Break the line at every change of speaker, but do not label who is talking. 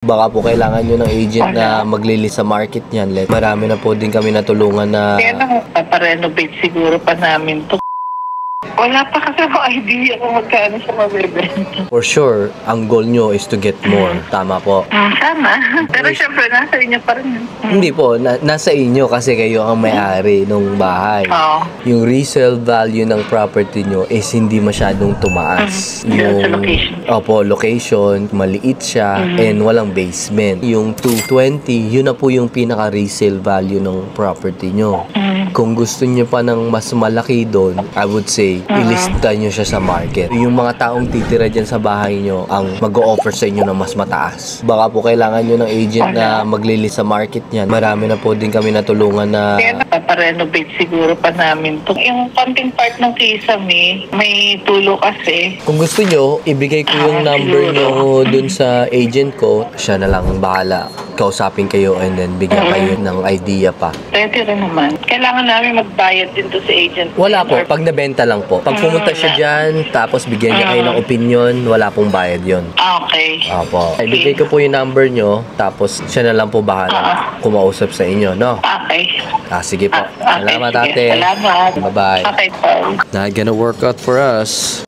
Baka po kailangan nyo ng agent na maglilist sa market niyan. Marami na po din kami natulungan na...
Kaya lang, paparenovate siguro pa namin to. Wala pa kasi ako idea kung magkano siya mabibenta.
For sure, ang goal nyo is to get more. Tama po.
Tama. Pero syempre, nasa inyo pa rin yun.
Hindi po, nasa inyo kasi kayo ang may-ari ng bahay.
Oo.
Yung resale value ng property nyo is hindi masyadong tumaas.
Sa location.
Opo, location, maliit siya, and walang basement. Yung 220, yun na po yung pinaka-resale value ng property nyo. Kung gusto nyo pa ng mas malaki doon, I would say, ilista nyo siya sa market. Yung mga taong titira dyan sa bahay nyo, ang mag-o-offer sa inyo ng mas mataas. Baka po kailangan nyo ng agent na maglilist sa market niyan. Marami na po din kami natulungan na...
Kaya paparenovate siguro pa namin to. Yung konting part ng Kisame, may tulo kasi.
Kung gusto nyo, ibigay ko yung number nyo dun sa agent ko. Siya na lang bahala. Kausapin kayo and then bigyan kayo ng idea pa.
Pwede rin naman. Kailangan namin magbayad din to sa agent.
Wala po. Pag nabenta lang po. Pag pumunta siya dyan, tapos bigyan niya kayo ng opinion, wala pong bayad yon.
Okay.
Opo. Ibigay ko po yung number nyo, tapos siya na lang po bahala kumausap sa inyo, no?
Okay.
Sige po.
Okay,
Salamat,
sige.
ate.
Salamat.
Bye-bye.
Okay, bye.
Not gonna work out for us.